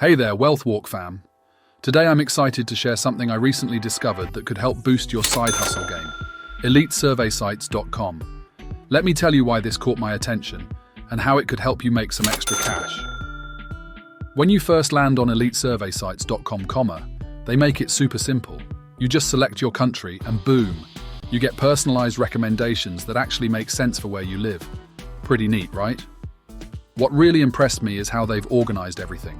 Hey there, WealthWalk fam. Today I'm excited to share something I recently discovered that could help boost your side hustle game. EliteSurveySites.com. Let me tell you why this caught my attention and how it could help you make some extra cash. When you first land on EliteSurveySites.com, they make it super simple. You just select your country and boom, you get personalized recommendations that actually make sense for where you live. Pretty neat, right? What really impressed me is how they've organized everything.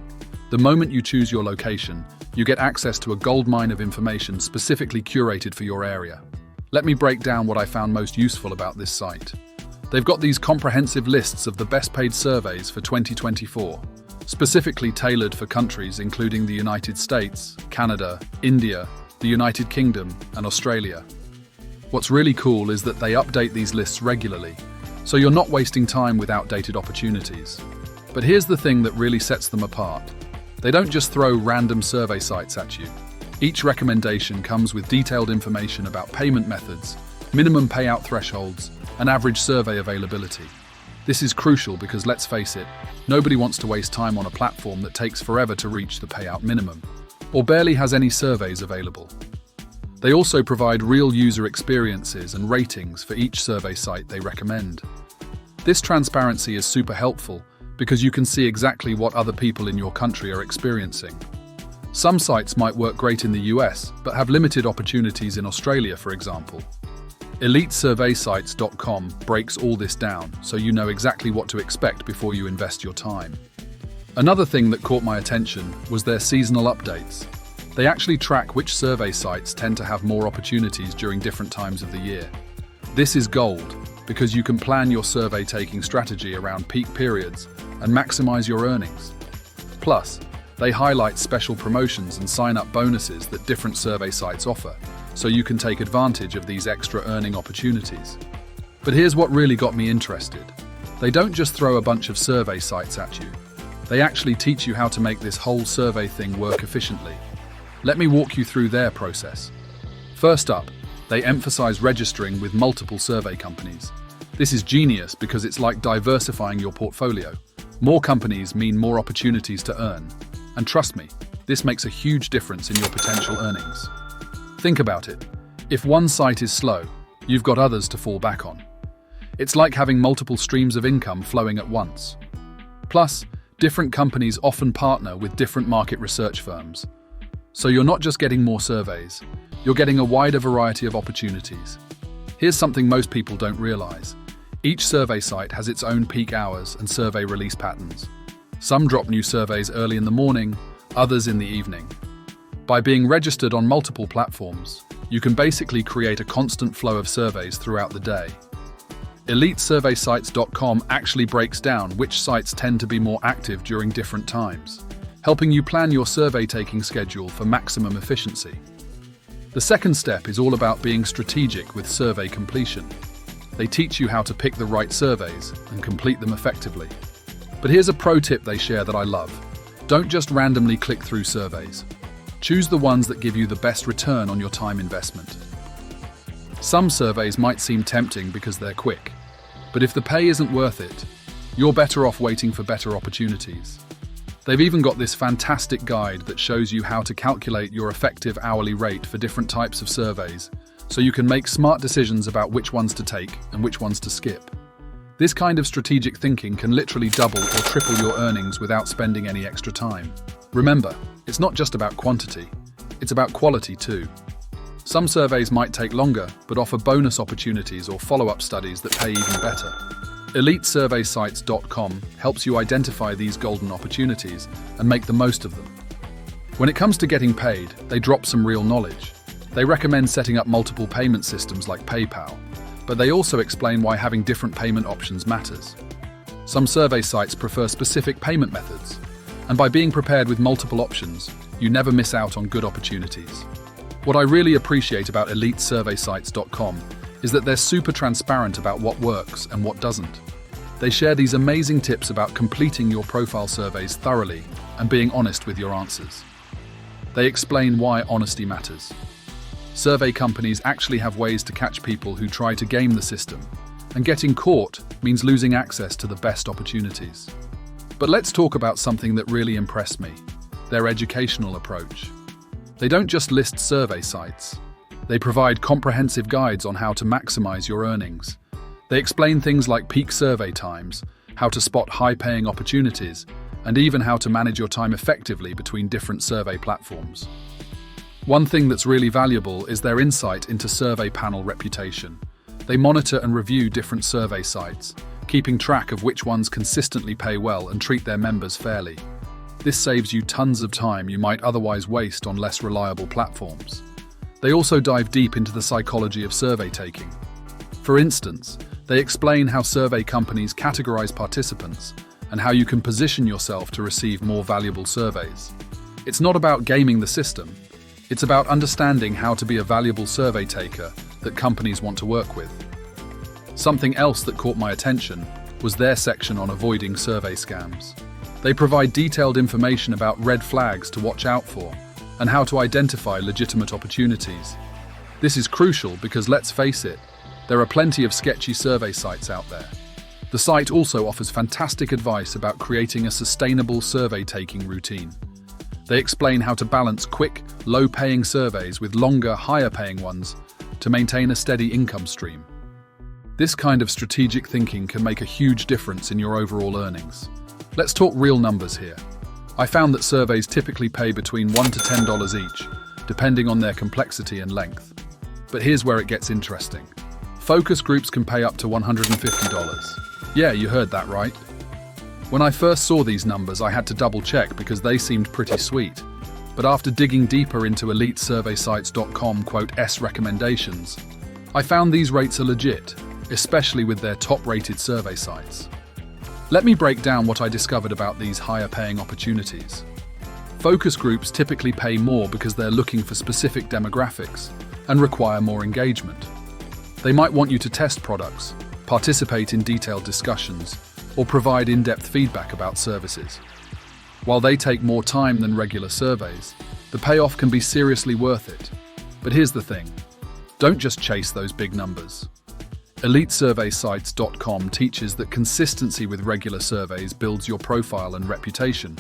The moment you choose your location, you get access to a goldmine of information specifically curated for your area. Let me break down what I found most useful about this site. They've got these comprehensive lists of the best paid surveys for 2024, specifically tailored for countries including the United States, Canada, India, the United Kingdom, and Australia. What's really cool is that they update these lists regularly, so you're not wasting time with outdated opportunities. But here's the thing that really sets them apart. They don't just throw random survey sites at you. Each recommendation comes with detailed information about payment methods, minimum payout thresholds, and average survey availability. This is crucial because, let's face it, nobody wants to waste time on a platform that takes forever to reach the payout minimum, or barely has any surveys available. They also provide real user experiences and ratings for each survey site they recommend. This transparency is super helpful because you can see exactly what other people in your country are experiencing. Some sites might work great in the US, but have limited opportunities in Australia, for example. EliteSurveySites.com breaks all this down so you know exactly what to expect before you invest your time. Another thing that caught my attention was their seasonal updates. They actually track which survey sites tend to have more opportunities during different times of the year. This is gold because you can plan your survey taking strategy around peak periods and maximize your earnings. Plus, they highlight special promotions and sign-up bonuses that different survey sites offer, so you can take advantage of these extra earning opportunities. But here's what really got me interested. They don't just throw a bunch of survey sites at you. They actually teach you how to make this whole survey thing work efficiently. Let me walk you through their process. First up, they emphasize registering with multiple survey companies. This is genius because it's like diversifying your portfolio. More companies mean more opportunities to earn. And trust me, this makes a huge difference in your potential earnings. Think about it. If one site is slow, you've got others to fall back on. It's like having multiple streams of income flowing at once. Plus, different companies often partner with different market research firms. So you're not just getting more surveys, you're getting a wider variety of opportunities. Here's something most people don't realize. Each survey site has its own peak hours and survey release patterns. Some drop new surveys early in the morning, others in the evening. By being registered on multiple platforms, you can basically create a constant flow of surveys throughout the day. EliteSurveySites.com actually breaks down which sites tend to be more active during different times, helping you plan your survey-taking schedule for maximum efficiency. The second step is all about being strategic with survey completion. They teach you how to pick the right surveys and complete them effectively. But here's a pro tip they share that I love. Don't just randomly click through surveys. Choose the ones that give you the best return on your time investment. Some surveys might seem tempting because they're quick, but if the pay isn't worth it, you're better off waiting for better opportunities. They've even got this fantastic guide that shows you how to calculate your effective hourly rate for different types of surveys, so you can make smart decisions about which ones to take and which ones to skip. This kind of strategic thinking can literally double or triple your earnings without spending any extra time. Remember, it's not just about quantity, it's about quality too. Some surveys might take longer, but offer bonus opportunities or follow-up studies that pay even better. EliteSurveySites.com helps you identify these golden opportunities and make the most of them. When it comes to getting paid, they drop some real knowledge. They recommend setting up multiple payment systems like PayPal, but they also explain why having different payment options matters. Some survey sites prefer specific payment methods, and by being prepared with multiple options, you never miss out on good opportunities. What I really appreciate about EliteSurveySites.com is that they're super transparent about what works and what doesn't. They share these amazing tips about completing your profile surveys thoroughly and being honest with your answers. They explain why honesty matters. Survey companies actually have ways to catch people who try to game the system, and getting caught means losing access to the best opportunities. But let's talk about something that really impressed me. their educational approach. They don't just list survey sites. They provide comprehensive guides on how to maximize your earnings. They explain things like peak survey times, how to spot high-paying opportunities, and even how to manage your time effectively between different survey platforms. One thing that's really valuable is their insight into survey panel reputation. They monitor and review different survey sites, keeping track of which ones consistently pay well and treat their members fairly. This saves you tons of time you might otherwise waste on less reliable platforms. They also dive deep into the psychology of survey taking. For instance, they explain how survey companies categorize participants and how you can position yourself to receive more valuable surveys. It's not about gaming the system. It's about understanding how to be a valuable survey taker that companies want to work with. Something else that caught my attention was their section on avoiding survey scams. They provide detailed information about red flags to watch out for and how to identify legitimate opportunities. This is crucial because, let's face it, there are plenty of sketchy survey sites out there. The site also offers fantastic advice about creating a sustainable survey-taking routine. They explain how to balance quick, low-paying surveys with longer, higher-paying ones to maintain a steady income stream. This kind of strategic thinking can make a huge difference in your overall earnings. Let's talk real numbers here. I found that surveys typically pay between $1 to $10 each, depending on their complexity and length. But here's where it gets interesting. Focus groups can pay up to $150. Yeah, you heard that right. When I first saw these numbers, I had to double-check because they seemed pretty sweet. But after digging deeper into elitesurveysites.com recommendations, I found these rates are legit, especially with their top-rated survey sites. Let me break down what I discovered about these higher-paying opportunities. Focus groups typically pay more because they're looking for specific demographics and require more engagement. They might want you to test products, participate in detailed discussions, or provide in-depth feedback about services. While they take more time than regular surveys, the payoff can be seriously worth it. But here's the thing. Don't just chase those big numbers. EliteSurveySites.com teaches that consistency with regular surveys builds your profile and reputation,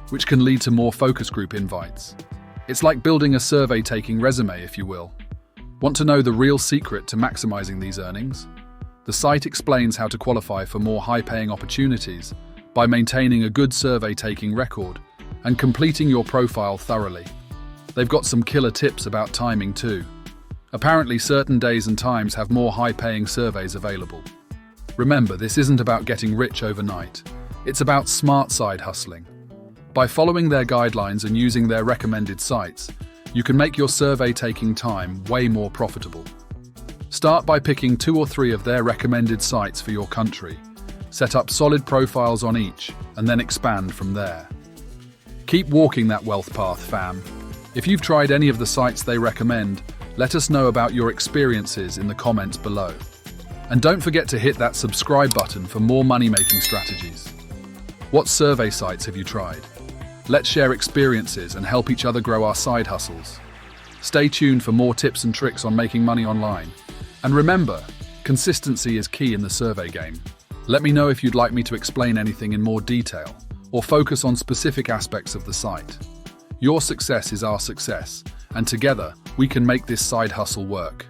which can lead to more focus group invites. It's like building a survey-taking resume, if you will. Want to know the real secret to maximizing these earnings? The site explains how to qualify for more high-paying opportunities by maintaining a good survey-taking record and completing your profile thoroughly. They've got some killer tips about timing too. Apparently, certain days and times have more high-paying surveys available. Remember, this isn't about getting rich overnight. It's about smart side hustling. By following their guidelines and using their recommended sites, you can make your survey-taking time way more profitable. Start by picking 2 or 3 of their recommended sites for your country. Set up solid profiles on each, and then expand from there. Keep walking that wealth path, fam. If you've tried any of the sites they recommend, let us know about your experiences in the comments below. And don't forget to hit that subscribe button for more money-making strategies. What survey sites have you tried? Let's share experiences and help each other grow our side hustles. Stay tuned for more tips and tricks on making money online. And remember, consistency is key in the survey game. Let me know if you'd like me to explain anything in more detail or focus on specific aspects of the site. Your success is our success, and together we can make this side hustle work.